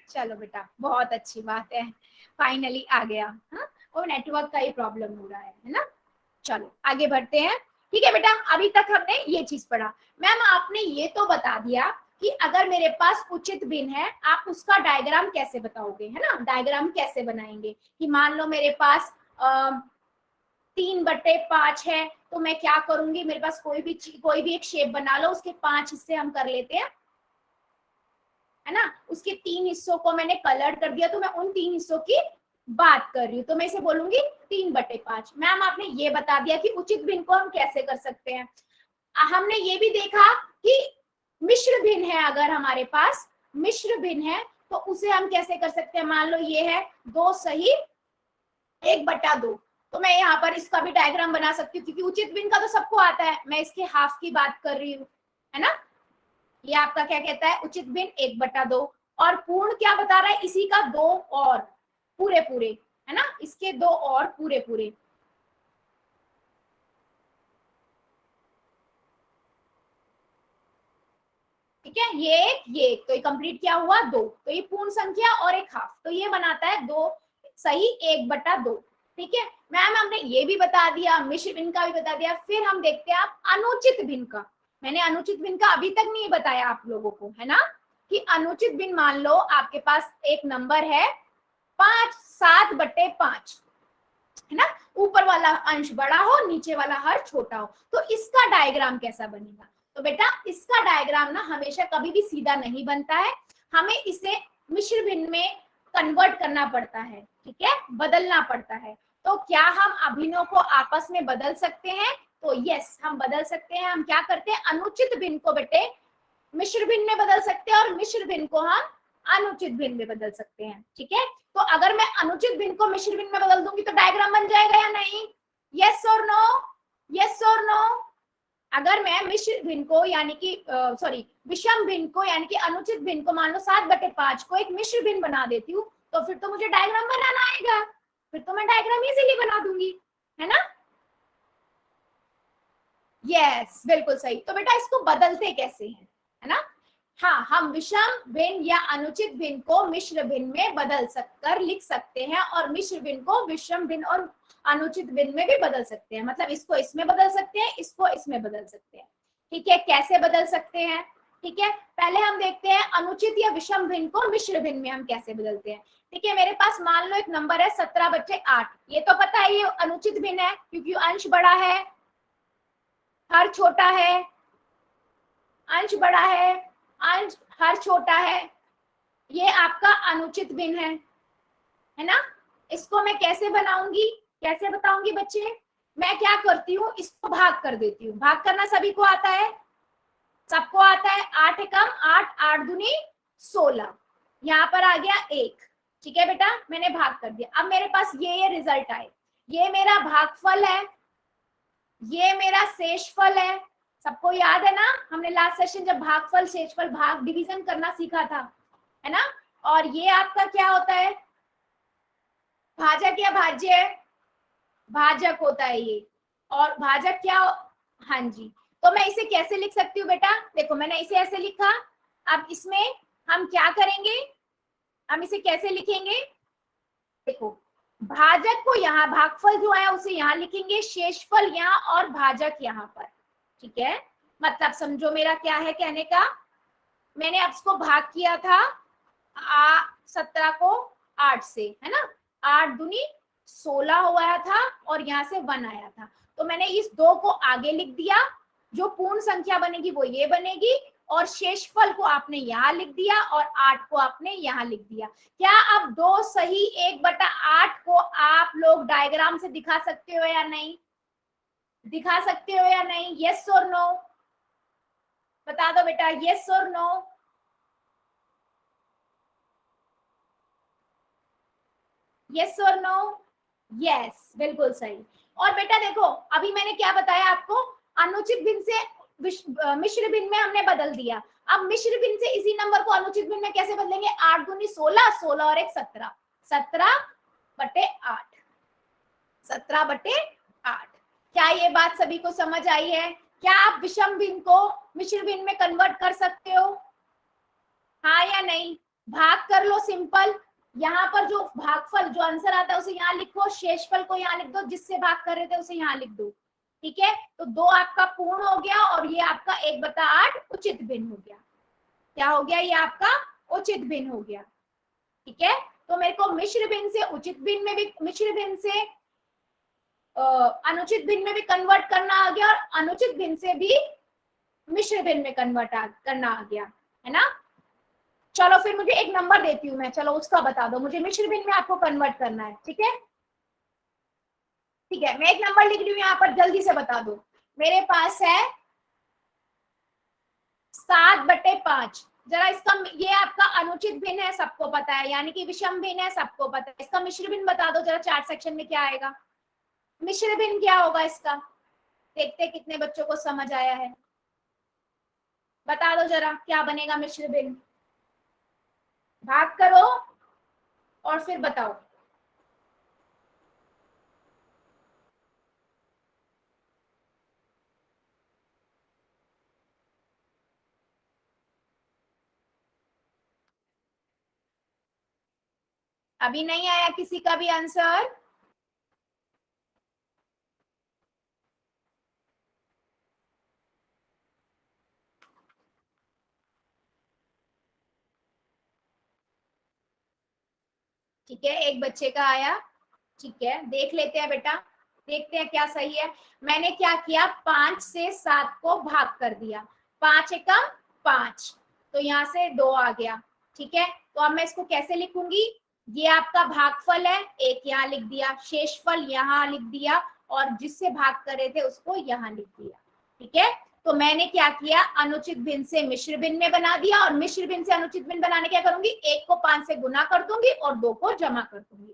चलो बेटा, बहुत अच्छी बात है, फाइनली आ गया। हाँ, वो नेटवर्क का ही प्रॉब्लम हो रहा है ना। चलो आगे बढ़ते हैं। ठीक है बेटा, अभी तक हमने ये चीज पढ़ा। मैम आपने ये तो बता दिया कि अगर मेरे पास उचित भिन्न है, आप उसका डायग्राम कैसे बताओगे, है ना? डायग्राम कैसे बनाएंगे कि मान लो मेरे पास 3/5 है, तो मैं क्या करूंगी, मेरे पास कोई भी एक शेप बना लो, उसके 5 हिस्से हम कर लेते हैं, है ना। उसके 3 हिस्सों को मैंने कलर कर दिया, तो मैं उन 3 हिस्सों की बात कर रही हूँ, तो मैं इसे बोलूंगी 3/5। मैम आपने ये बता दिया कि उचित भिन्न को हम कैसे कर सकते हैं। हमने ये भी देखा कि मिश्र भिन्न है, अगर हमारे पास मिश्र भिन्न है तो उसे हम कैसे कर सकते हैं। मान लो ये है 2 सही 1/2, तो मैं यहाँ पर इसका भी डायग्राम बना सकती हूँ, क्योंकि उचित भिन्न का तो सबको आता है, मैं इसके हाफ की बात कर रही हूँ, है ना। ये आपका क्या कहता है, उचित भिन्न 1/2, और पूर्ण क्या बता रहा है, इसी का 2 और पूरे पूरे, है ना, इसके 2 और पूरे पूरे। ठीक है, ये तो ये कंप्लीट क्या हुआ, 2, तो ये पूर्ण संख्या और एक हाफ, तो ये बनाता है 2 सही 1/2। ठीक है मैम, हमने ये भी बता दिया, मिश्र भिन्न का भी बता दिया। फिर हम देखते हैं आप अनुचित भिन्न का। मैंने अनुचित भिन्न का अभी तक नहीं बताया आप लोगों को, है ना, कि अनुचित भिन्न मान लो आपके पास एक नंबर है 7/5, है ना, ऊपर वाला अंश बड़ा हो, नीचे वाला हर छोटा हो, तो इसका डायग्राम कैसा बनेगा। तो बेटा इसका डायग्राम ना हमेशा कभी भी सीधा नहीं बनता है, हमें इसे मिश्र भिन्न में कन्वर्ट करना पड़ता है, ठीक है, बदलना पड़ता है। तो क्या हम अभिन्नों को आपस में बदल सकते हैं? तो यस, हम बदल सकते हैं। हम क्या करते हैं, अनुचित भिन्न को बेटे मिश्र भिन्न में बदल सकते हैं और मिश्र भिन्न को हम अनुचित भिन्न में बदल सकते हैं। ठीक है, तो अगर मैं अनुचित भिन्न को मिश्र भिन्न में बदल दूंगी तो डायग्राम बन जाएगा या नहीं? यस और नो, यस और नो। अगर मैं मिश्र भिन्न को यानी कि सॉरी विषम भिन्न को यानी कि अनुचित भिन्न को मान लो 7/5 को एक मिश्र भिन्न बना देती हूँ, तो फिर तो मुझे डायग्राम बनाना आएगा, फिर तो मैं डायग्राम इजीली बना दूंगी, है ना। यस, बिल्कुल सही। तो बेटा इसको बदलते कैसे हैं, है ना। हाँ, हम विषम भिन्न या अनुचित भिन्न को मिश्र भिन्न में बदल सककर लिख सकते हैं, और मिश्र भिन्न को विषम भिन्न और अनुचित भिन्न में भी बदल सकते हैं। मतलब इसको इसमें बदल सकते हैं, इसको इसमें बदल सकते हैं। ठीक है, कैसे बदल सकते हैं? ठीक है, पहले हम देखते हैं अनुचित या विषम भिन्न को मिश्र भिन्न में हम कैसे बदलते हैं। ठीक है, मेरे पास मान लो एक नंबर है 17/8, ये तो पता है ये अनुचित भिन्न है क्योंकि अंश बड़ा है, हर छोटा है, अंश बड़ा है, अंश हर छोटा है, ये आपका अनुचित भिन्न है ना। इसको मैं कैसे बनाऊंगी, कैसे बताऊंगी बच्चे? मैं क्या करती हूँ, इसको भाग कर देती हूँ। भाग करना सभी को आता है, सबको आता है। 8 एकम 8, 8 दूनी 16, यहाँ पर आ गया 1, ठीक है बेटा, मैंने भाग कर दिया। अब मेरे पास ये रिजल्ट आए, ये मेरा भागफल है, ये मेरा शेषफल है। सबको याद है ना, हमने लास्ट सेशन जब भागफल शेषफल भाग डिवीजन करना सीखा था, है ना। और ये आपका क्या होता है, भाजक या भाज्य? भाजक होता है ये। और भाजक क्या, हाँ जी। तो मैं इसे कैसे लिख सकती हूँ बेटा, देखो मैंने इसे ऐसे लिखा। अब इसमें हम क्या करेंगे, हम इसे कैसे लिखेंगे, देखो भाजक को यहाँ, भागफल जो है उसे यहाँ लिखेंगे, शेषफल यहाँ और भाजक यहाँ पर। ठीक है, मतलब समझो मेरा क्या है कहने का, मैंने अब इसको भाग किया था 17 को 8 से, है ना। 8 दूनी 16 हुआ था और यहाँ से 1 आया था, तो मैंने इस 2 को आगे लिख दिया। जो पूर्ण संख्या बनेगी वो ये बनेगी, और शेषफल को आपने यहाँ लिख दिया और 8 को आपने यहाँ लिख दिया। क्या अब 2 सही 1/8 को आप लोग डायग्राम से दिखा सकते हो या नहीं, दिखा सकते हो या नहीं? यस और नो बता दो बेटा, यस और नो। यस और नो? यस, बिल्कुल सही। और बेटा देखो, अभी मैंने क्या बताया आपको, अनुचित भिन्न से मिश्र भिन्न में हमने बदल दिया। अब मिश्र भिन्न से इसी नंबर को अनुचित भिन्न में कैसे बदलेंगे, 8 दूनी 16, 16 और 1 17, 17/8, 17/8। क्या ये बात सभी को समझ आई है? क्या आप विषम भिन्न को मिश्र भिन्न में कन्वर्ट कर सकते हो, हाँ या नहीं? भाग कर लो सिंपल, यहाँ पर जो भागफल जो आंसर आता है उसे यहाँ लिखो, शेषफल को यहाँ लिख दो, जिससे भाग कर रहे थे उसे यहाँ लिख दो। ठीक है, तो 2 आपका पूर्ण हो गया और ये आपका 1/8 उचित भिन्न हो गया। क्या हो गया, ये आपका उचित भिन्न हो गया। ठीक है, तो मेरे को मिश्र भिन्न से उचित भिन्न में भी, मिश्र भिन्न से अनुचित भिन्न में भी कन्वर्ट करना आ गया, और अनुचित भिन्न से भी मिश्र भिन्न में कन्वर्ट करना आ गया, है ना। चलो फिर मुझे एक नंबर देती हूँ मैं, चलो उसका बता दो मुझे, मिश्र भिन्न में आपको कन्वर्ट करना है। ठीक है, ठीक है, मैं एक नंबर लिख रही हूँ यहाँ पर, जल्दी से बता दो। मेरे पास है 7/5। जरा इसका, ये आपका अनुचित भिन्न है सबको पता है, यानी कि विषम भिन्न है सबको पता है। इसका मिश्र भिन्न बता दो जरा, चार्ट सेक्शन में क्या आएगा, मिश्र भिन्न क्या होगा इसका, देखते हैं कितने बच्चों को समझ आया है। बता दो जरा क्या बनेगा मिश्र भिन्न, भाग करो और फिर बताओ। अभी नहीं आया किसी का भी आंसर? ठीक है, एक बच्चे का आया। ठीक है, देख लेते हैं बेटा, देखते हैं क्या सही है। मैंने क्या किया, 5 से 7 को भाग कर दिया, 5 एकम 5, तो यहाँ से 2 आ गया। ठीक है, तो अब मैं इसको कैसे लिखूंगी, ये आपका भागफल है, 1 यहाँ लिख दिया, शेषफल यहाँ लिख दिया, और जिससे भाग कर रहे थे उसको यहाँ लिख दिया। ठीक है, तो मैंने क्या किया, अनुचित भिन्न से मिश्र भिन्न में बना दिया, और मिश्र भिन्न से अनुचित भिन्न बनाने क्या करूंगी, 1 को 5 से गुना कर दूंगी और 2 को जमा कर दूंगी।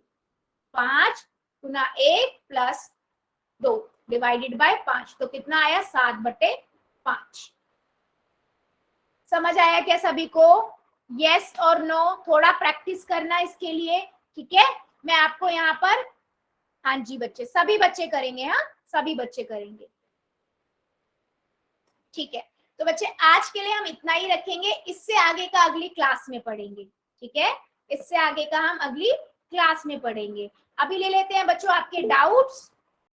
5 गुना 1 प्लस 2 डिवाइडेड बाय 5, तो कितना आया, 7/5। समझ आया क्या सभी को? यस और नो? थोड़ा प्रैक्टिस करना इसके लिए। ठीक है, मैं आपको यहाँ पर, हाँ जी बच्चे, सभी बच्चे करेंगे, हाँ सभी बच्चे करेंगे। ठीक है, तो बच्चे आज के लिए हम इतना ही रखेंगे, इससे आगे का अगली क्लास में पढ़ेंगे। ठीक है, इससे आगे का हम अगली क्लास में पढ़ेंगे। अभी ले लेते हैं बच्चों आपके डाउट्स।